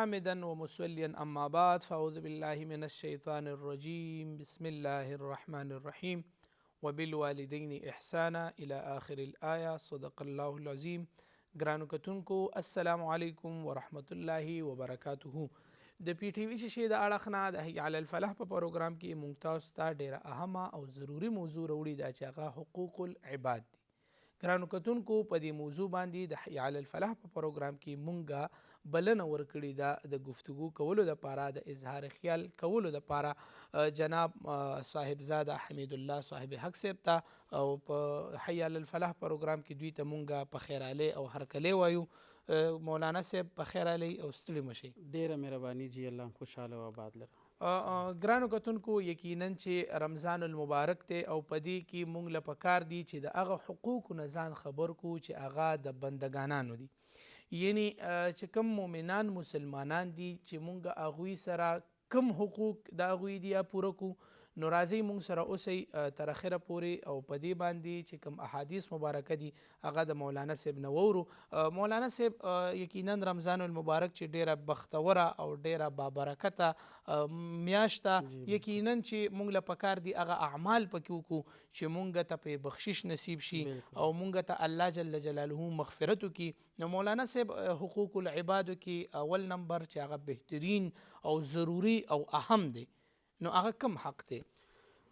حامدا ومصليا أما بعد فأعوذ بالله من الشيطان الرجيم بسم الله الرحمن الرحيم وبالوالدين إحسانا إلى آخر الآية صدق الله العظيم. ګرانو کتونکو السلام علیکم ورحمت الله وبرکاته. د پی ټی وی شیشې د اړخ نه د حی علی الفلاح په پروګرام کې مونږ تاسو ته ډیره اهمه او ضروری موضوع راوړي دا چې هغه حقوق العباد دي. ګرانو کتونکو په دې موضوع باندې د حی علی الفلاح په پروګرام کې مونږه بلنه ورکړې ده د گفتگو کولو دپاره د اظهار خیال کولو دپاره جناب صاحبزاده حمید الله صاحب حق صاحب ته او په حی علی الفلاح پروګرام کې دوی ته مونږه په خیر علی او هرکلی وایو. مولانا صاحب په خیر علی او ستړي مشئ. ډیره مهرباني جی الله خوشحاله او آباد لره. ګرانو کتونکو یقینا چې رمضان المبارک دی او په دې کې مونږ له پکار دي چې د هغه حقوقو نه ځان خبر کو چې هغه د بندګانانو دي، یعنی چې کوم مؤمنان مسلمانان دي چې مونږ هغوی سره کم حقوق د هغوی دي یا پوره کو، نو راځئ مونږ سره اوسئ تر اخره پورې او په دې باندې چې کوم احادیث مبارکه دي هغه د مولانا صاحب نه وورو. مولانا صاحب یقینا رمضان المبارک چې ډیره بختوره او ډیره بابرکته میاشت ده، یقینا چې مونږ له پکار دي هغه اعمال پکې وکړو چې مونږ ته په بخشش نصیب شي او مونږ ته الله جل جلاله مغفرت وکړي. نو مولانا صاحب حقوق العبادو کې اول نمبر چې هغه بهترین او ضروری او اهم دی، نو هغه کم حق دی؟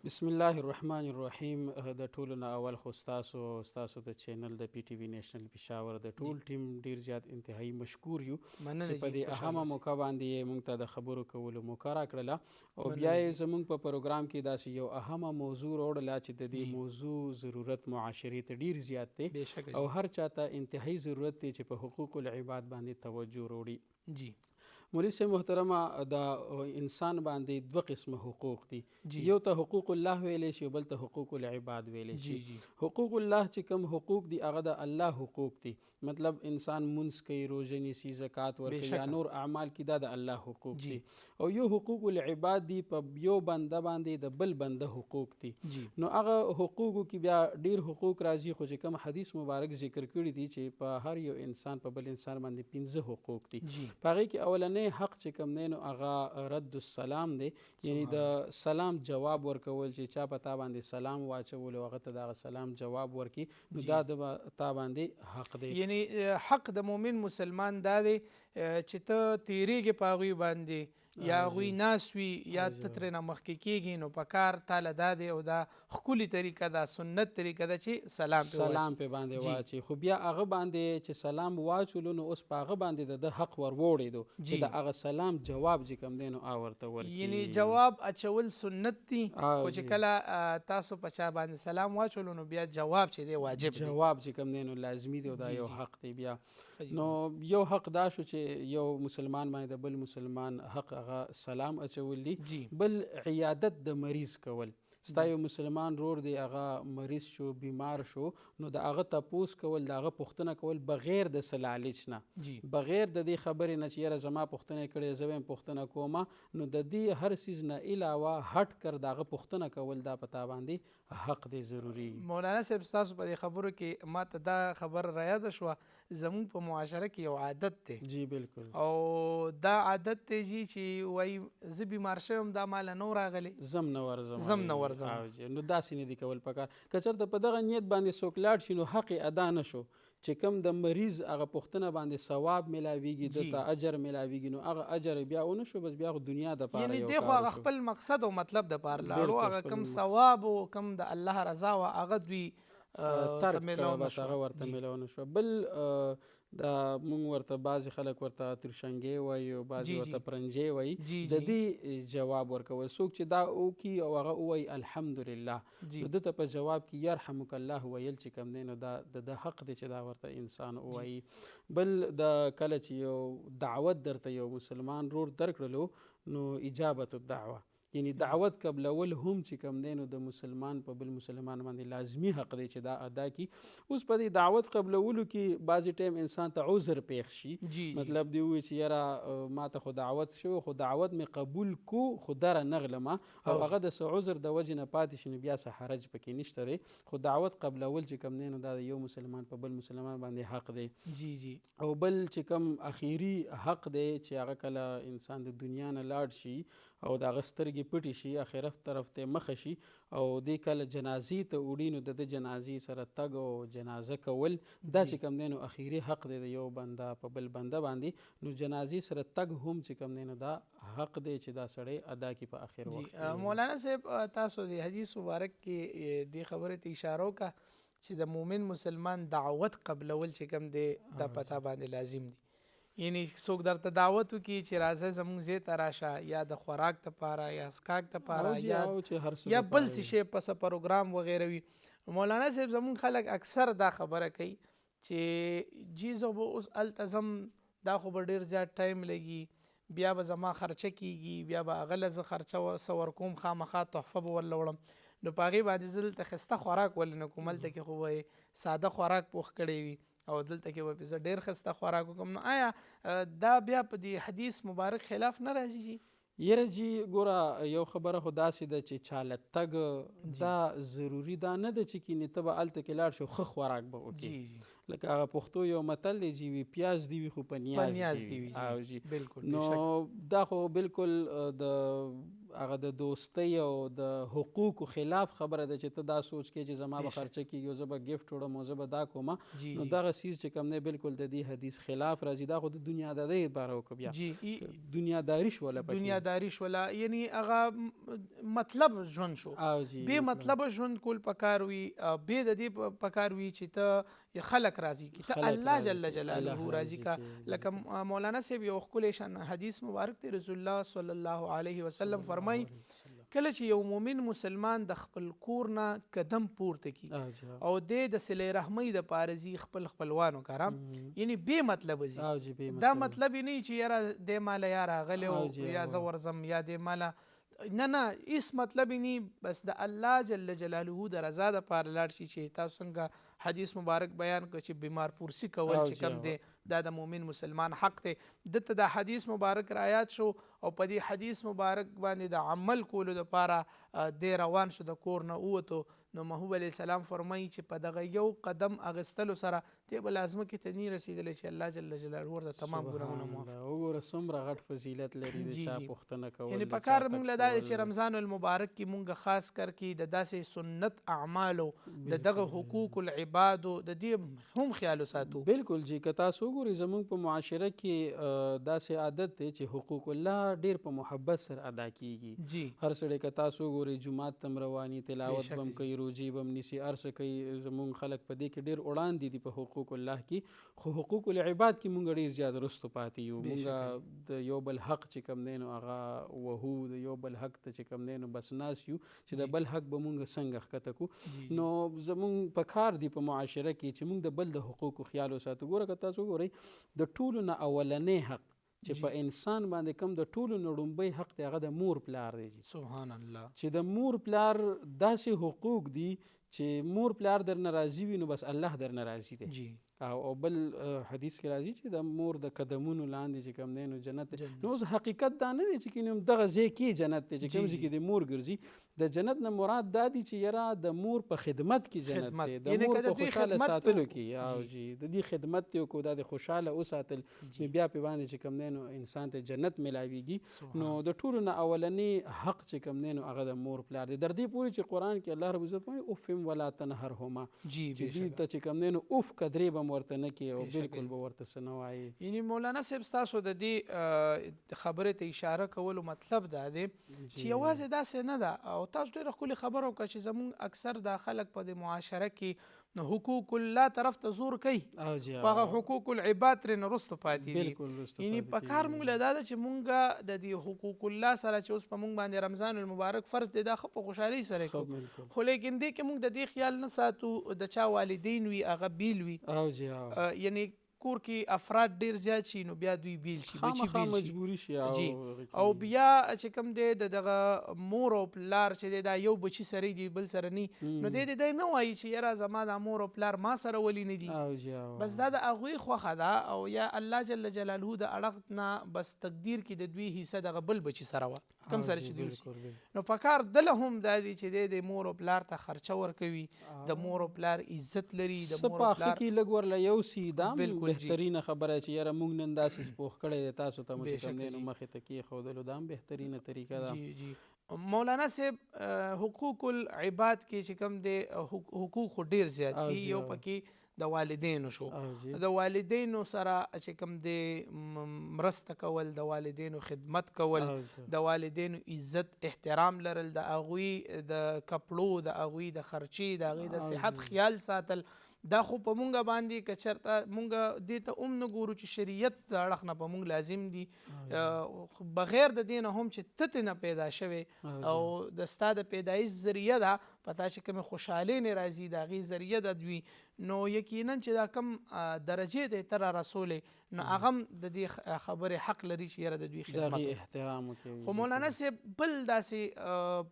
بسم الله الرحمن الرحیم. د ټولو نه اول خو ستاسو د چینل د پی ټی وی نیشنل پېښور د ټول ټیم ډیر زیات انتهایی مشکور یو چې په دې اهمه موقع باندې موږ ته د خبرو کولو موقع راکړله او بیا یې زموږ په پروګرام کې داسې یو اهمه موضوع راوړله چې د دې موضوع ضرورت معاشرې ته ډیر زیات دی او هر چاته انتهایی ضرورت دی چې په حقوق العباد باندې توجه وروړي. جی مولوی صاحب محترمه، د انسان باندې دوه قسمه حقوق دي. یو ته حقوق الله ویلی شي، بل ته حقوق العباد ویلی شي. حقوق الله چې کوم حقوق دي هغه د الله حقوق دي، مطلب انسان منځ کوي، روژه نیسي، زکات ورکوي یا نور اعمال کې دا د الله حقوق دي. او یو حقوق العباد دي، په یو بنده باندې د بل بنده حقوق دي. نو هغه حقوقو کې بیا ډیر حقوق راځي، خو چې کوم حدیث مبارک ذکر کړي دي چې په هر یو انسان په بل انسان باندې 15 حقوق دي. په هغې کې اولنی حق چې کوم دی نو هغه رد السلام دی، یعنی د سلام جواب ورکول چې چا په تا باندې سلام واچول او هغه ته د هغه سلام جواب ورکړي، نو دا د تا باندې حق دی. یعنی حق د مؤمن مسلمان دا دی چې ته تیریږي په هغوی باندې یا هغوی ناست وي یا ته ترېنه مخکې کېږي، نو په کار تاله دا دی او دا ښکلې طریقه ده، سنت طریقه ده چې سلام پې باندې واچي. خو بیا هغه باندې چې سلام واچولو نو اوس په هغه باندې د حق ور ووړېدو چې د هغه سلام جواب چې کوم دی نو ورته ورکړي. یعنی جواب اچول سنت دي، خو چې کله تاسو په چا باندې سلام واچولو نو بیا جواب چې دی واجب دی، جواب چې کوم دی نو لازمي دی او دا یو حق دی. بیا نو یو حق دا شو چې یو مسلمان باندې د بل مسلمان حق هغه سلام اچول دي. بل عیادت د مریض کول، ستا یو مسلمان رور دی هغه مریض شو، بیمار شو، نو د هغه تپوس کول، د هغه پوښتنه کول بغیر د څه لالچ نه، بغیر د دې خبرې نه چې یاره زما پوښتنه یې کړې زه به یې پوښتنه کومه، نو د دې هر څیز نه علاوه هټ کر د هغه پوښتنه کول دا په تا باندې حق دی ضروري. مولانا صاحب ستاسو په دې خبرو کې ما ته دا خبر رایاده شوه، زموږ په معاشره کې یو عادت دی. جی بالکل. او دا عادت دی چې وایي زه بیمار شوم دا ماله نو راغلی زم نه ورځم. نو داسې نه دي کول پکار. که چېرته په دغه نیت باندې څوک لاړ شي نو حق یې ادا نه شو، چې کوم د مریض هغه پوښتنه باندې ثواب میلاویږي، دته اجر میلاویږي، نو هغه اجر بیا ونه شو، بس بیا خو دنیا د پاره یعنی دی خو هغه خپل مقصد او مطلب د پاره لاړو، هغه کوم ثواب او کوم د الله رضا وه هغه دوی ترک کړه، بس هغه ورته میلاو نه شوه. بل دا مونږ ورته بعضې خلک ورته ترشنګې وایي او بعضې ورته پرنجې وایي، د دې جواب ورکول. څوک چې دا وکړي او هغه ووایي الحمدلله، نو ده ته په جواب کې یرحمک الله ویل چې کوم دی نو دا د حق دی چې دا ورته انسان ووایي. بل د کله چې یو دعوت درته یو مسلمان رور درکړلو نو اجابت الدعوه، یعنی دعوت قبلول هم چې کوم دی نو د مسلمان په بل مسلمان باندې لازمي حق دی چې دا ادا کی. اوس په دې دعوت قبلولو کې بعضې ټایم انسان ته عذر پیښ شي، مطلب دی ووایي چې یاره ما ته خو دعوت شوی خو دعوت مې قبول کو خو دره نغلمه او هغه د څه عذر د وجې نه پاتې شي نو بیا څه حرج پکې نشته دی. خو دعوت قبلول چې کوم دی نو دا د یو مسلمان په بل مسلمان باندې حق دی. او بل چې کوم اخیری حق دی چې هغه کله انسان د دنیا نه لاړ شي او د هغه سترګې پټې شي آخرت طرف ته مخه شي او دی کله جنازې ته وړي نو د جنازې سره تګ او جنازه کول دا چې کوم دی نو اخیری حق دی د یو بنده په بل بنده باندې. نو جنازې سره تګ هم چې کوم دی نو دا حق دی چې دا سړی ادا کی په آخر وخت. مولانا صاحب تاسو د حدیث مبارک کې دې خبرې ته اشاره وکړه چې د مومن مسلمان دعوت قبلول چې کوم دی دا پتا باندې لازم دی. یعنی څوک درته دعوت وکړي چې راځه زموږ ځای ته راشه یا د خوراک دپاره یا څښاک دپاره یا بل څه شی پس پروګرام وغیره وي. مولانا صاحب زموږ خلک اکثر دا خبره کوي چې جی زه به اوس هلته ځم دا خو به ډېر زیات ټایم لګي بیا به زما خرچه کیږي بیا به هغه له زه خرچه څه ورکوم خامخا تحفه به ورله وړم نو په هغې باندې زه دلته ښایسته خوراک ولې نه کوم. هلته کې خو به ساده خوراک پوخ کړی وي او دلته کې به زه ډېر ښایسته خوراک وکړم. نو آیا دا بیا په دې حدیث مبارک خلاف نه راځي جی؟ یره جی ګوره یو خبره خو داسې ده چې چاله تګ دا ضروري دا نه ده چې کینې ته به هلته کې لاړ شو ښه خوراک به وکړي. لکه هغه پښتو یو متل دی چې وي پیاز دی وي خو په نیاز دی وي. نو دا خو بالکل د هغه د دوستۍ او د حقوقو خلاف خبره ده چې ته دا سوچ کې چې زما به خرچه کېږي او زه به ګفټ وړم او زه به دا کومه. نو دغه څیز چې کوم دی بالکل د دې حدیث خلاف راځي. دا خو د دنیادارۍ لپاره وکړه بیا دنیاداري شوله دنیاداري شوله یعنی هغه مطلب ژوند شو بې مطلبه ژوند کول پکار وي بې د دې پکار وي چې ته خلق راضي کی ته الله جل جلاله راضي کا. لکه مولانا صاحب یو ښکلی شان حدیث مبارک دی رسول الله صلی الله علیه وسلم فرمای کله چې یو مومن مسلمان د خپل کور نه قدم پورته کی او د صلې رحمۍ د پاره زی خپل خپلوانو کارم یعنی بې مطلب زی دا مطلب نه چې یاره د مال یا راغلی او یا زه ورځم یا د مال نه هیڅ مطلب نه بس د الله جل جلاله د رضا د پاره لاړ شي. چې تاسو څنګه حدیث مبارک بیان کړ چې بیمار پرسی کول چې کم دی دا د مومن مسلمان حق دی. دته د حدیث مبارک رعایت شو او په دې حدیث مبارک باندې د عمل کولو لپاره د روان شو د کور نه ووتو. نو محبوب علیه السلام فرمایي چې په دغه یو قدم اغستلو سره ته به لازمه کې ته نه رسېدلی چې الله جل جلاله ورته تمام ګناهونه معاف وګوره څومره غټ فضیلت لري د چا پوښتنه کول. یعنی په کار موږ له دا دی چې رمضان المبارک کې موږ خاص کر کې د داسې سنت اعمالو د دغه حقوق العبادو د دې هم خیال وساتو. بالکل جی که تاسو وګورئ زموږ په معاشره کې داسې عادت دی چې حقوق الله ډېر په محبت سره ادا کیږي. هر سړی که تاسو وګورئ جومات ته رواني تلاوت بم کوي روجي بم نیسي ارسه کوي. زمونږ خلک په دې کې ډېر وړاندې دي په حقوق الله کې خو حقوق العباد کې مونږ ډېر زیات رستو پاتې یو. مونږ د یو بل حق چې کوم دی نو هغه وهو د یو بل حق ته چې کوم دی نو بس ناس یو چې د بل حق به مونږ څنګه ښکته کو. نو زمونږ په کار دی په معاشره کې چې مونږ د بل د حقوقو خیال وساتو. ګوره که تاسو وګورئ د ټولو نه اولنی حق چې په انسان باندې کوم د ټولو نه لومړی حق دی هغه د مور پلار دی. سبحان الله. چې د مور پلار داسې حقوق دي چې مور پلار در نه راضي وي نو بس الله در نه راضي دی. او بل حدیث کې راځي چې د مور د قدمونو لاندې چې کوم دی نو جنت. نو اوس حقیقت دا نه دی چې کوم دغه ځای کې جنت دی چې کوم ځای کې د مور ګرځي. د جنت نه مراد دا دی چې یاره د مور په خدمت کې جنت دی د مور په خوشاله ساتلو کې او جی د دې خدمت یو کو د خوشاله وساتل نو بیا په باندې چې کوم دی نو انسان ته جنت ملاویږي. نو د ټولو نه اولنی حق چې کوم دی نو هغه د مور پلار دی. در دې پورې چې قرآن کې الله رب عزت وایي اوف ولا تنهرهما چې دې ته چې کوم دی نو اوف قدرې به ورته نه کې او بالکل به ورته څه نه وایي. یعنی مولانا صاحب ستاسو د دې خبرې ته اشاره کولو مطلب دا دی چې یوازې داسې نه ده او تاسو ډېره ښکلې خبره وکړه چې زموږ اکثر دا خلک په د معاشره کې نو حقوق الله طرف ته زور کوي خو هغه حقوق العباد ترې نه وروسته پاتې دي. یعنی په کار موږ له دا ده چې موږ د دې حقوق الله سره چې اوس په موږ باندې رمضان المبارک فرض دی دا ښه په خوشحالۍ سره کوو خو لیکن دې کې موږ د دې خیال نه ساتو د چا والدین وي هغه بیل وي. یعنی کور کې افراد ډیر زیات شي نو بیا دوی بیل شي بچي خامخا بیل شي مجبوري شي جی او بیا چې کوم دی دغه مور او پلار چې دی دا یو بچي سره دی بل سره نی نو دی نه وایي چې یاره زما د مور او پلار ما سره ولی نه دي بس دا د هغوی خوښه ده او یا الله جل جلاله د اړخ نه بس تقدیر کې د دوی حصه دغه بل بچي سره وه کوم سره چې دوی نو په کار دله هم دا دی چې دی د مور او پلار ته خرچه ورکوي د مور او پلار عزت لري د مور او پلار کې لږ ورله یو سی دا بهترینه خبره چې یاره موږ نن داسې سپوخ کړی دی تاسو ته مو چې کوم دی نو مخې ته کېښودلو دا هم بهترینه طریقه ده. جی مولانا صاحب حقوق العباد کې چې کوم دی حقوق خو ډیر زیات دي یو پکې د والدینو شو د والدینو سره چې کوم دی مرسته کول د والدینو خدمت کول د والدینو عزت احترام لرل د هغوی د کپړو د هغوی د خرچې د هغوی د صحت خیال ساتل دا خو په مونږ باندې که چېرته مونږ دې ته هم نه ګورو چې شریعت د اړخ نه په مونږ لازم دي بغیر د دې نه هم چې ته ترې نه پیدا شوې او د ستا د پیدایش ذریعه ده په تا چې کومې خوشحالۍ نه راځي د هغې ذریعه ده دوی نو یقینا چې دا کم درجې دی ته را رسولې نو هغه هم د دې خبرې حق لري چې یاره د دوی خدمت احترام وکړي. خو مولانا صاحب بل داسې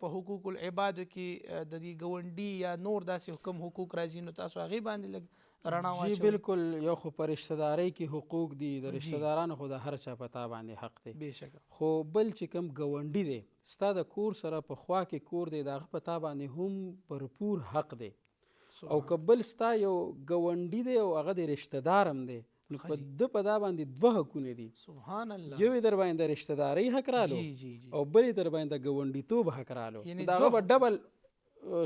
په حقوق العبادو کې د دې ګاونډي یا نور داسې کوم حقوق راځي نو تاسو هغې باندې لږ رڼا واچوئ. جی بالکل یو خو په رشتهدارۍ کې حقوق دي د رشتهدارانو خو د هر چا په تا باندې حق دی بېشکه خو بل چې کوم ګاونډي دی ستا د کور سره په خوا کې کور دی د هغه په تا باندې هم پرپور حق دی او که بل ستا یو ګاونډي دی او هغه د رشته دار هم دی نو په ده په دا باندې دوه حقونه دي سبحان الله یو یې در باندې د رشته دارۍ حق رالو او بل یې در باندې د ګاونډیتوب حق رالو د هغه به ډبل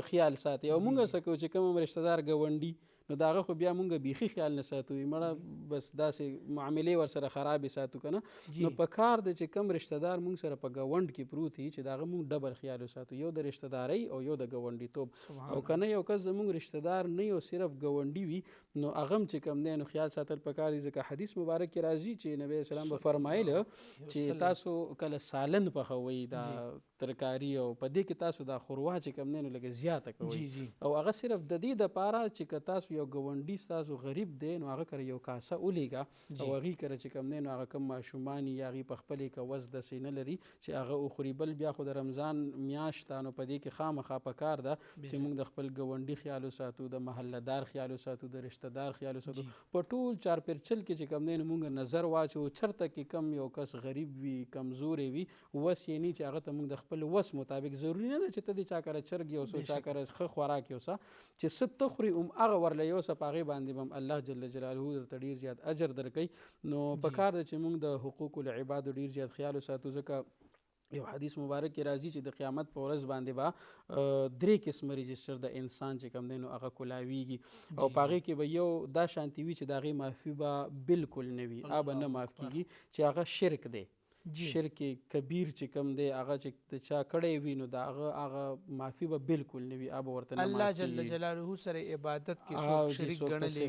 خیال ساتي او مونږ څه کوو چې کوم هم رشته دار ګاونډي نو د هغه خو بیا مونږ بیخي خیال نه ساتو مړه بس داسې معاملې ورسره خرابې ساتو که نه نو په کار د چې کوم رشته دار مونږ سره په ګاونډ کې پروت وي چې د هغه مونږ ډبل خیال وساتو یو د رشته دارۍ او یو د ګاونډیتوب او که نه یو کس زمونږ رشته دار نه یو صرف ګاونډي وي نو هغه هم چې کوم دی نو خیال ساتل پکار دي ځکه حدیث مبارک کې راځي چې نبی اسلام به فرمایله چې تاسو کله سالن پخوئ دا ترکاري او په دې کې تاسو دا خوروا چې کوم دی نو لږه زیاته کوئ او هغه صرف د دې دپاره چې که تاسو یو ګاونډي ستاسو غریب دی نو هغه کره یو کاسه ولیږه او هغې کره چې کوم دی نو هغه کوم ماشومان یا هغې په خپلې که وس داسې نه لري چې هغه وخوري بل بیا خو د رمضان میاشت ده نو په دې کې خامخا پکار ده چې موږ د خپل ګاونډي خیال وساتو د محله دار خیال وساتو د رشته دار خیال وساتو په ټول چارپیرچل کې چې کوم دی نو موږ نظر واچو چرته کې کم یو کس غریب وي کمزوری وي وس یې نه چې هغه ته موږ د خپل وس مطابق ضروري نه ده چې ته دې چا کره چرګ یوسو چا کره ښه خوراک یوسه چې څه ته خوري هغه ورله یوسه په هغې باندې به هم الله جل جلاله درته ډېر زیات اجر درکوي نو په کار ده چې موږ د حقوق العبادو ډېر زیات خیال وساتو ځکه یو حدیث مبارک کې راځي چې د قیامت په ورځ باندې به 3 قسمه رجسټر د انسان چې کوم دی نو هغه کولاویږي او په هغې کې به یو دا شانتي وي چې د هغې معافي به بالکل نه وي هغه به نه معاف کېږي چې هغه شرک دی شرک کبیر چې کوم دی هغه چې د چا کړی وي نو د هغه معافي به بالکل نه وي هغه ورته نه الله جل جلاله سره عبادت کې څوک شریک ګڼلی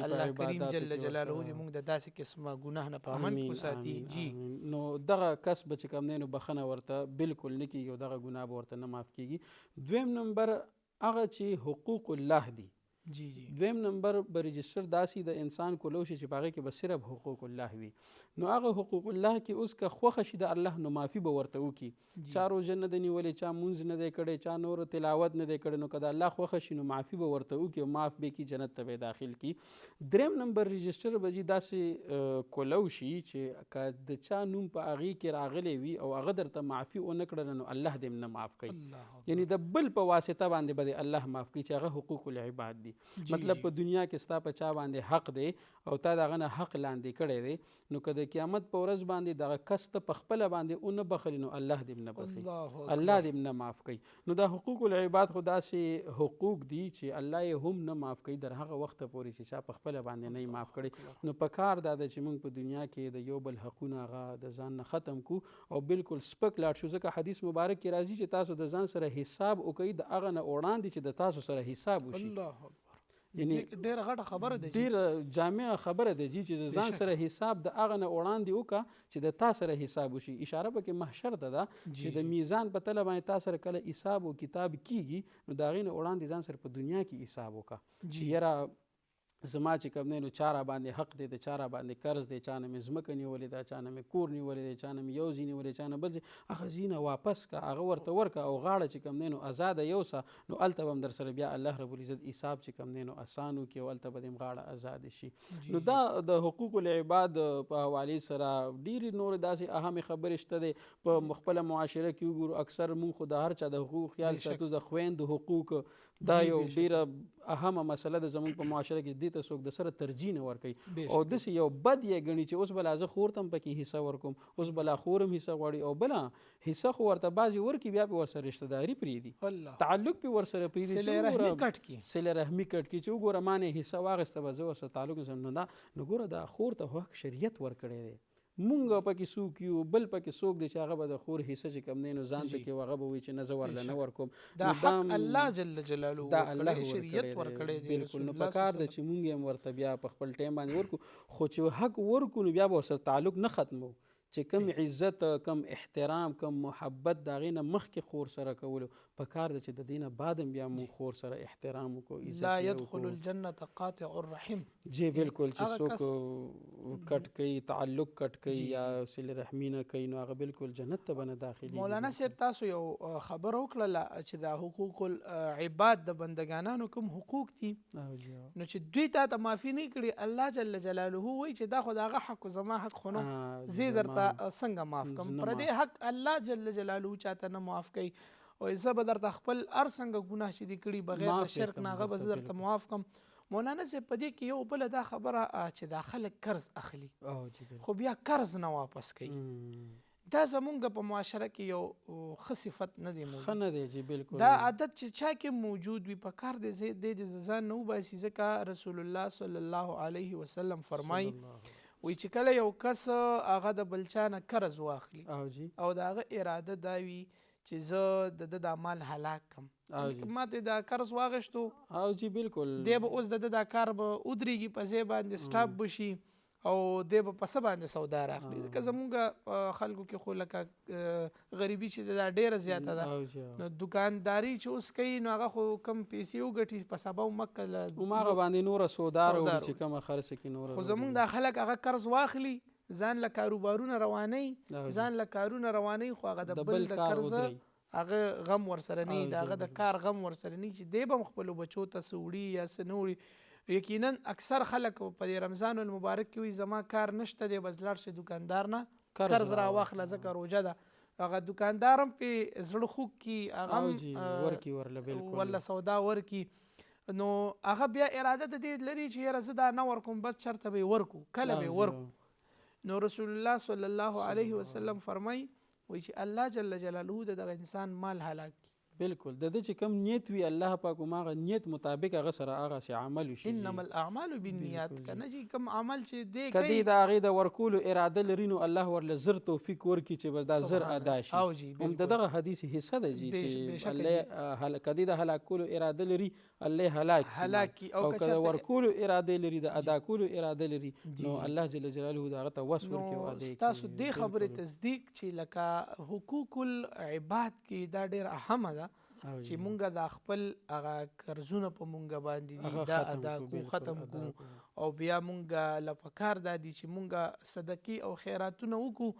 الله کریم جل جلاله دې موږ د داسې قسمه ګناه نه په امن وساتي جی نو دغه کس به چې کوم دی نو بخښنه ورته بالکل نه کېږي او دغه ګناه به ورته نه معاف کېږي. دویم نمبر هغه چې حقوق الله دي دویم نمبر به رجسټر داسې د انسان کولو شي چې په هغې کې به صرف حقوق الله وي نو هغه حقوق الله کې اوس که خوښه شي د الله نو معافي به ورته وکړي چا روژه نه دی نیولې چا مونځ نه دی کړی چا نور تلاوت نه دی کړی نو که د الله خوښه شي نو معافي به ورته وکړي او معاف به کړي جنت ته به یې داخل کړي. دریم نمبر رجسټر به جي داسې کولو شي چې که د چا نوم په هغې کې راغلی وي او هغه درته معافي ونه کړله نو الله دې هم نه معاف کوي یعنی د بل په واسطه باندې به د الله معاف کوي چې هغه حقوق العباد دي مطلب په دنیا کې ستا په چا باندې حق دی او تا د هغه نه حق لاندې کړی دی نو که د قیامت په ورځ باندې دغه کس ته په خپله باندې ونه بخلي نو الله دې هم نه بخي الله دې هم نه معاف کوي. نو دا حقوق العباد خو داسې حقوق دي چې الله یې هم نه معاف کوي در هغه وخته پورې چې چا په خپله باندې نه یې معاف کړی نو په کار دا ده چې موږ په دنیا کې د یو بل حقونه هغه د ځان نه ختم کړو او بالکل سپک لاړ شو ځکه حدیث مبارک کې راځي چې تاسو د ځان سره حساب وکړئ د هغه نه وړاندې چې د تاسو سره حساب وشي یعنی ډېره غټه خبره ده ډېره جامعه خبره ده چې ځان سره حساب د هغه نه وړاندې وکړه چې د تا سره حساب وشي. اشاره پکې محشر ته ده چې د میزان په تله باندې تا سره کله حساب او کتاب کیږي نو د هغې نه وړاندې ځان سره په دنیا کې حساب وکړه چې یاره زما چې کوم دی نو چا را باندې حق دی د چا را باندې قرض دی، چا نه مې ځمکه نیولې ده، چا نه مې کور نیولی دی، چا نه مې یو ځای نیولی، چا نه بل ځای، هغه ځایونه واپس که، هغه ورته ورکه او غاړه چې کوم دی نو ازاده یوسه، نو هلته به هم در سره بیا الله رب العزت حساب چې کوم دی نو اسان وکړي او هلته به دې غاړه ازاده شي. نو دا د حقوق العباد په حوالې سره ډېرې نورې داسې اهمې خبرې شته دی. په خپله معاشره کې وګورو اکثر مونږ خو د هر چا د حقوق خیال ساتو، د خویندو حقوق دا یو ډیره اهمه مسله ده زموږ په معاشره کې، دې ته څوک د سره ترجیح نه ورکوي او داسې یو بد یې ګڼي چې اوس بلا زه خور ته هم پکې حصه ورکوم، اوس بلا خور هم حصه غواړي او بله حصه خو ورته بعضې ورکړي بیا پې ورسره رشته داري پرېږدي، تعلق پې ورسره پرېږدي، صله رحمي کټ کړي چې وګوره ما نه حصه واخېسته به زه ورسره تعلق نسم. نو ګوره دا خور ته حق شریعت ورکړی دی، مونږ پکې څوک یو بل پکې څوک دی چې هغه به د خور حصه چې کوم دی نو ځان ته کې هغه به وایي چې نه زه ورله نه ورکوم. دا حق الله جل جلاله دا الله شریعت ورکړی دی. بالکل. نو پکار ده چې مونږ هم ورته بیا په خپل ټایم باندې ورکو، خو چې حق ورکو نو بیا به ورسره تعلق نه ختمو، چې کم عزت کم احترام کم محبت د هغې نه مخکې خور سره کولو پکار ده چې د دې نه بعد هم بیا مونږ خور سره احترام وکړو. لا يدخل الجنة قاطع الرحم. جی بالکل. چې څوک کټ کوي، تعلق کټ کوي یا صله رحمي نه کوي نو هغه بالکل جنت ته به نه داخلي. مولانا صاحب تاسو یو خبره وکړله چې دا حقوق العباد د بندګانانو کوم حقوق دي نو چې دوی ته معافي نه کړي، الله جل جلاله وایي چې دا خو د هغه حق زما حق خو نه، زه درته څنګه معاف کړم. پر دې حق الله جل جلاله چاته نه معاف کوي او زه به درته خپل هر څنګه ګناه چې دې کړي بغیر د شرک نه هغه به زه درته معاف کړم. مولانا صاحب په دې کې یو بله دا خبره چې دا خلک قرض اخلي خو بیا قرض نه واپس کوي، دا زمونږ په معاشره کې یو ښه صفت نه دی موجود. ښه نه دی. جی بالکل. دا عادت چې چا کې موجود وي پکار دی د ځان نه وباسي، ځکه رسول الله صلی الله علیه وسلم فرمایي وی چې کله یو کس هغه د بل چا نه قرض واخلي او د هغه اراده دا وي چې زه د د مال هلاک کم، ما ته دا قرض واغشتو او جی بالکل دی به اوس د دا کار به ودرېږي په ځای باندې سټاپ بشي او دی به په څه باندې سودا راخلي. ځکه زمونږ خلکو کې خو لکه غریبي چې دا ډېره زیاته ده، نو دکانداري چې اوس کوي نو هغه خو کم پیسې وګټي په سبا ومکه هماغه باندې نوره سودا راوړي چې کومه خرڅه کړي نوره، خو زمونږ دا خلک هغه قرض واخلي ځان له کاروبارونه روانوي، ځان له کارونه روانوي، خو هغه د بل د قرض هغه غم ورسره نه وي، د هغه د کار غم ورسره نه وي چې دی به هم خپلو بچو ته څه وړي یا څه نه وړي. یقینا اکثر خلک په دې رمضان المبارک کې وي زما کار نشته دی، بس لاړ شي دکاندار نه قرض را واخله ځکه روژه ده، هغه دکاندار هم پې زړه خوږ کړي، هغه هم ورله سودا ورکړي، نو هغه بیا اراده د دې لري چې یاره زه دا نه ورکوم، بس چېرته به یې ورکو، کله به یې ورکو. نو رسول الله صلی الله علیه وسلم فرمایي وایي چې الله جل جلاله د دغه انسان مال هلاک کړي. بالکل. د دې چې کوم نیت وي الله پاک هماغه نیت مطابق هغه سره هغه شی عمل وشي. انما الاعمال بالنیات. کنه چې کوم عمل چې دی کوي کدی د هغې د ورکولو اراده لري نو الله ورله زر توفیق ورکړي چې بس دا زر ادا شي. هم د دغه حدیث حصه ده چې الله کدی د هلاکولو اراده لري الله هلاک کړي، او که د ورکولو اراده لري د ادا کولو اراده لري نو الله جل جلاله د هغه ته وس ورکړي او ادا کړي. تاسو دې خبرې تصدیق چې لکه حقوق العباد کې دا ډېر اهمه ده چې مونږ دا خپل هغه قرضونه په مونږ باندې دي دا ادا کو ختم کو، او بیا مونږ له پکار دا دي چې مونږ صدقې او خیراتونه وکړو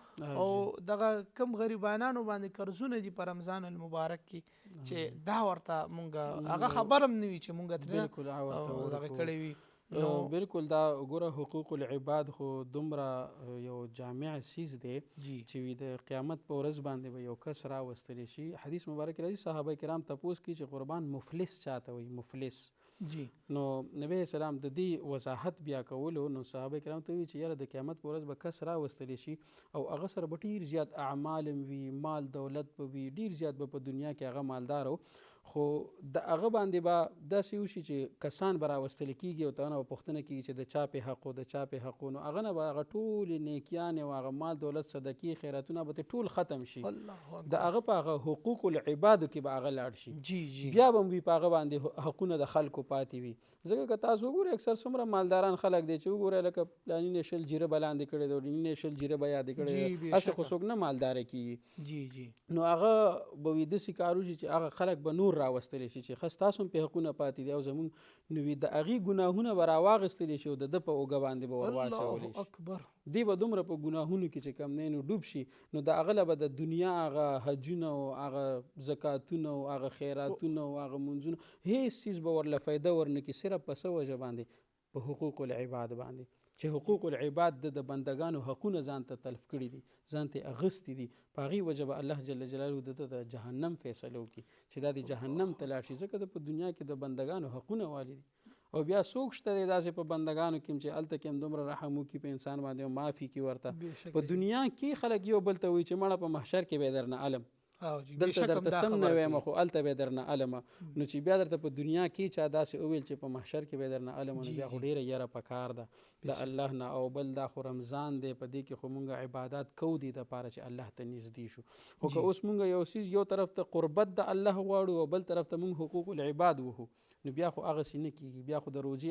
او دغه کم غریبانانو باندې قرضونه دي په رمضان المبارک کې چې دا ورته مونږ هغه خبر هم نه وي چې مونږ ترې دغه کړی وي. بالکل. دا ګوره حقوق العباد خو دومره یو جامع سیز دی چې د قیامت په ورځ باندې به یو کس راوستلی شي. حدیث مبارک راځي صحابه کرام تپوس کوي چې قربان مفلس چاته وایي، مفلس. نو نبی اسلام د دې وضاحت بیا کولو نو صحابه کرام ته وی چې یاره د قیامت په ورځ به کس راوستلی شي او هغه سره به ډېر زیات اعمال وي، مال دولت به وي، ډېر زیات به په دنیا کې هغه مالدار خو د هغه باندې به داسې وشي چې کسان به راوستل کېږي او تانه به پوښتنه کېږي چې د چا پې حق و د چا پې حق و، نو هغه نه به هغه ټولې نیکیانې او هغه مال دولت صدقې خیراتونه به ټول ختم شي، د هغه په هغه حقوق العبادو کې به هغه لاړ شي، بیا به هم وي په هغه باندې حقونه د خلکو پاتې وي. ځکه که تاسو وګورئ اکثر څومره مالداران خلک دی چې وګورئ لکه پلاني نه شل جیره به لاندې کړی دی، ورني نه شل جیره به یادې کړی دی، هسې خو څوک نه مالداره کېږي، نو هغه به وي داسې کار وشي چې هغه خلک به نور زور راوستلی شي چې ښه ستاسو هم پې حقونه پاتې دي او زمونږ نو وي د هغې ګناهونه به راواغېستلی شي او د ده په اوږه باندې به ور واچولی شي. اکبر. دی به دومره په ګناهونو کې چې کوم دی نو ډوب شي نو د هغه له به د دنیا هغه حجونه او هغه زکاتونه او هغه خیراتونه او هغه منځونه هېڅ څیز به ورله فایده ورنه کړي، صرف په څه وجه باندې؟ په حقوق العباد باندې چې حقوق العباد د بندگانو حقونه ځان ته تلف کړي دي، ځان ته اغستې دي، په هغې وجه به الله جل جلاله د جهنم فیصله وکړي چې دا د جهنم ته لاړ شي، ځکه د په دنیا کې د بندگانو حقونه والي دي. او بیا څوک شته دی داسې په بندگانو کې چې هلته کې هم دومره رحم وکړي په انسان باندې او معافي کړي ورته. په دنیا کې خلک یو بل ته وایي چې مړه په محشر کې به درنه علم دلته درته سم نه وایم خو هلته به درنه علمه. نو چې بیا درته په دنیا کې چا داسې وویل چې په محشر کې به درنه علمه نو بیا خو ډېره یره پکار ده د الله نه. او بل دا خو رمضان دی، په دې کې خو مونږ عبادات کوو دې دپاره چې الله ته نږدې شو. خو که اوس مونږ یو څیز یو طرف ته قربت د الله غواړو او بل طرف ته مونږ حقوق العباد وهو نو بیا خو هغسې نه کېږي. بیا خو د روژې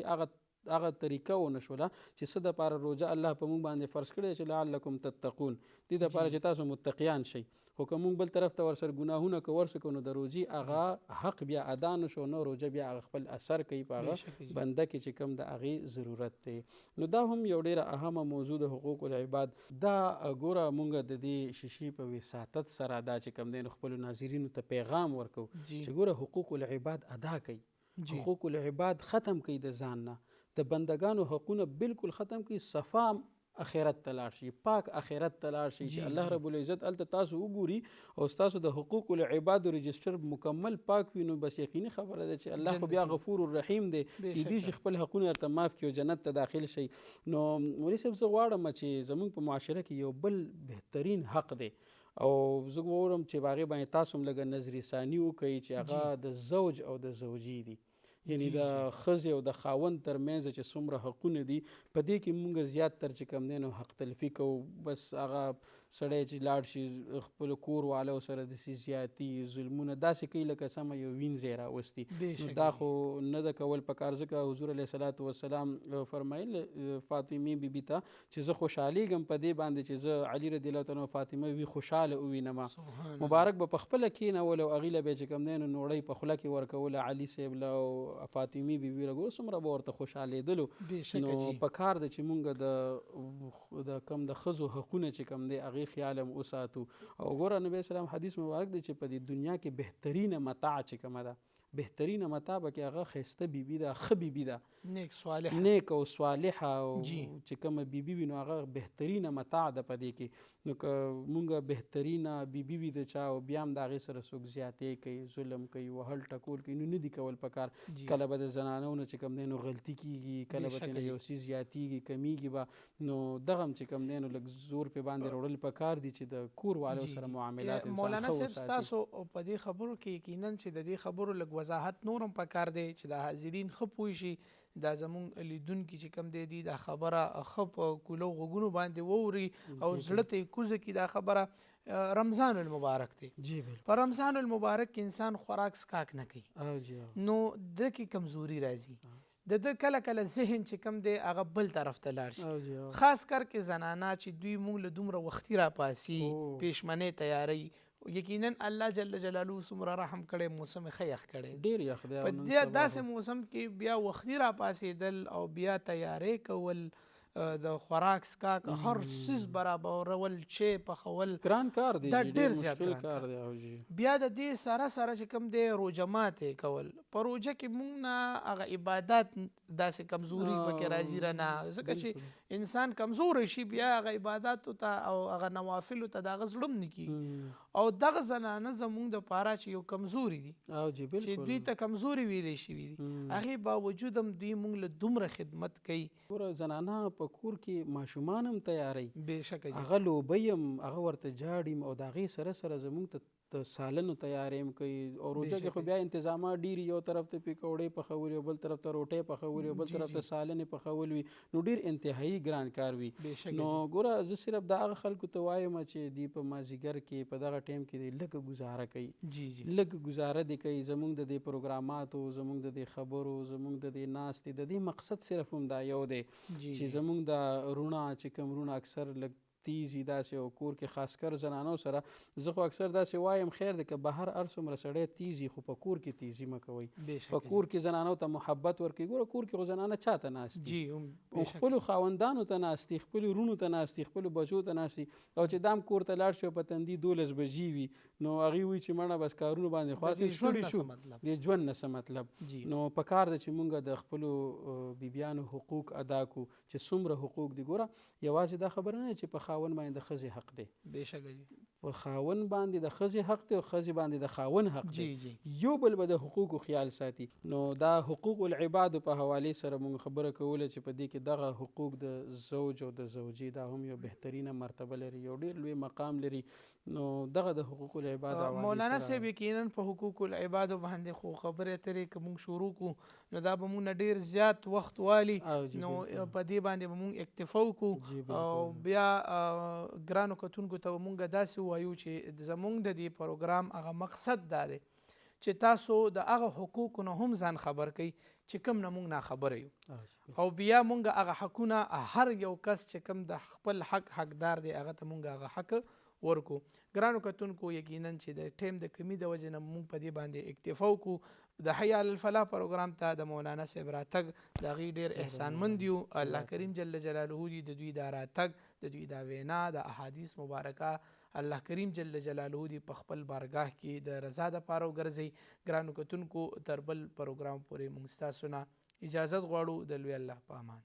هغه طریقه ونه شوله چې څه دپاره روژه الله په مونږ باندې فرض کړی چې لعلکم تتقون، دې دپاره چې تاسو متقیان شئ. خو که مونږ بل طرف ته ورسره ګناهونه که ورسو نو د روژې هغه حق بیا ادا نه شو، نو روژه بیا هغه خپل اثر کوي په هغه بنده کې چې کوم د هغې ضرورت دی. نو دا هم یو ډېره اهمه موضوع د حقوق العباد. دا ګوره مونږ د دې شیشې په وساطت سره دا چې کوم دی نو خپلو ناظرینو ته پیغام ورکو چې ګوره حقوق العباد ادا کوي، حقوق العباد ختم کوي د ځان نه، د بندگانو حقونه بالکل ختم کوي، صفا اخرت ته لاړ شي، پاک اخرت ته لاړ شي چې الله رب العزت هلته تاسو وګوري او ستاسو د حقوق العباد رجسټر مکمل پاک وي نو بس یقیني خبره ده چې الله خو بیا غفور الرحیم دی، کیدای شي خپل حقونه ورته معاف کړي او جنت ته داخل شي. نو مولوي صاحب زه غواړم چې زموږ په معاشره کې یو بل بهترین حق دی او زه غواړم چې په هغې باندې تاسو هم لږه نظر ثاني وکړئ چې هغه د زوج او د زوجي دي، یعنی د ښځې او د خاوند ترمنځ چې څومره حقونه دي په دې کې مونږ زیات تر چې کوم دی نو حق تلفي کوو. بس هغه سړی چې لاړ شي خپلو کور والو سره داسې زیاتي ظلمونه داسې کوي لکه سمه یو وینځ یې راوستي، نو دا خو نه ده کول پکار. ځکه حضور علیه صلات وسلام فرمایل فاطمې بیبي ته چې زه خوشحالیږم په دې باندې چې زه علي رضی الله تعالی فاطمه وي خوشحاله ووینم، مبارک به په خپله کېنول او هغې له به چې کوم دی نو نوړۍ په خوله کې ورکوله علي صاحب له او فاطمې بیبي له ګوره څومره به ورته خوشحالېدلو. نو په کار ده چې مونږ د کم د ښځو حقونه چې کوم دی هغې خیال هم وساتو. او ګوره نبي اسلام حدیث مبارک دی چې په دې دنیا کې بهترینه متاع چې کومه ده، بهترینه متاع به کې هغه ښایسته بیبي ده، ښه بیبي ده، نیک او صالحه او چې کومه بیبي وي نو هغه بهترینه متاع ده په دې کې. نو که مونږ بهترینه بیبي وي د چا او بیا هم د هغې سره څوک زیاتې کوي، ظلم کوي، وهل ټکول کوي، نو نه دي کول پکار. کله به د زنانو نه چې کوم دی نو غلطي کېږي، کله به ترې یو څیز زیاتېږي کمیږي به، نو دغه هم چې کوم دی نو لږ زور پې باندې وړل پکار دي چې د کور والو سره معاملات انسان مولانا صاحب ستاسو په دې خبرو کې یقینا چې د دې خبرو لږ وضاحت نور هم پکار دی چې د حاضرین ښه پوه شي، دا زمونږ لیدونکي چې کوم دی دا خبره ښه په کولو غوږونو باندې واوري او زړه ته یې کوزه کړي. دا خبره رمضان المبارک دی، په رمضان المبارک کې انسان خوراک سکاک نه کوي نو د کې کمزوري راځي، د کله کله ذهن چې کوم دی هغه بل طرف ته لاړ شي، خاص کر کې زنانه چې دوی مونږ له دومره وختي راپاسي پیشمنې تیاری. یقینا الله جل جلاله څومره رحم کړی، موسم ښه یخ کړی، ډېر یخ دی، په دې داسې موسم کې بیا وختي راپاسېدل او بیا تیاری کول د خوراک سکاک هر څیز برابرول چې پخول ګران کار دی، دا ډېر زیات ګران کار دی. بیا د دې سره سره چې کوم دی روژه ماتې کول، په روژه کې مونږ نه هغه عبادات داسې کمزوري پکې راځي رانه، ځکه چې انسان کمزوری شي بیا هغه عباداتو ته او هغه نوافلو ته د هغه زړه هم نه کېږي. او دغه زنانه زمونږ دپاره چې یو کمزوري دي چې دوی ته کمزوري ویلی شوي دي، هغې باوجود هم دوی مونږ له دومره خدمت کوي. ګوره زنانه په کور کې ماشومان هم تیاری، بېشکه هغه لوبۍ هم هغه ورته جاړي او د هغې سره سره زمونږ ته د سالنو تیاری هم کوي. او روژه کې خو بیا انتظامات ډېر، یو طرف ته پکوړې پخول او بل طرف ته روټۍ پخول او بل طرف ته سالنې پخول وي، نو ډېر انتهایي ګران کار وي. نو ګوره زه صرف د هغه خلکو ته وایم چې دوی په مازدیګر کې په دغه ټایم کې دی لږه ګزاره کوي، لږ ګزاره دې کوي. زمونږ د دې پروګراماتو، زمونږ د دې خبرو، زمونږ د دې ناستې د دې مقصد صرف هم دا یو دی چې زمونږ د روڼه چې کوم روڼه اکثر لږ تیز وي داسې او کور کې خاص کر زنانو سره زه خو اکثر داسې وایم خیر دی که بهر هر څومره سړی تیز وي خو په کور کې تیزي مه کوئ. په کور کې زنانو ته محبت ورکړئ. ګوره کور کې خو زنانه چا ته ناست دي؟ خپلو خاوندانو ته ناست دي، خپلو وروڼو ته ناست دي، خپلو بچو ته ناست دي. او چې دام کور ته لاړ شي په تندي 12 بجې وي نو هغې وایي چې مړه بس کارونو باندې خلاص ستړي شو، د ژوند نه څه مطلب. نو پکار ده چې مونږ د خپلو بیبیانو حقوق ادا کړو چې څومره حقوق دي. ګوره یوازې دا خبره نه چې په خاوند باندې د ښځې حق دی، بېشکه په خاوند باندې د ښځې حق دی او ښځې باندې د خاوند حق دی. یو بل به د حقوقو خیال ساتي. نو دا حقوق العباد په حوالې سره مونږ خبره کوله چې په دې کې دغه حقوق د زوج او د زوجې دا هم یو بهترینه مرتبه لري، یو ډېر لوی مقام لري. نو دغه د حقوق العباد مولانا صاحب یقینا په حقوق العباد باندې خو خبرې اترې که مونږ شروع کړو نو دا به مونږ نه ډېر زیات وخت والي. نو په دې باندې به مونږ اکتفا وکړو او بیا ګرانو کتونکو ته به مونږ داسې ووایو چې زمونږ د دې پروګرام هغه مقصد دا دی چې تاسو د هغه حقوقو نه هم ځان خبر کړئ چې کوم نه مونږ ناخبره یو، او بیا مونږ هغه حقونه هر یو کس چې کوم د خپل حقدار دی هغه ته مونږ هغه حق ورکو. ګرانو کتونکو یقینا چې د ټیم د کمی د وجې نه مونږ په دې باندې اکتفا وکړو. د حی علی الفلاح پروګرام ته د مولانا صاحب راتګ د هغې ډېر احسانمند یو. الله کریم جل جلاله دې د دوی دا راتګ، د دوی دا وینا، د احادیث مبارکه الله کریم جل جلاله دې په خپل بارگاه کې د رضا دپاره وګرځوي. ګرانو کتونکو تر بل پروګرام پورې مونږ ستاسو نه اجازت غواړو. د لوی الله په امان.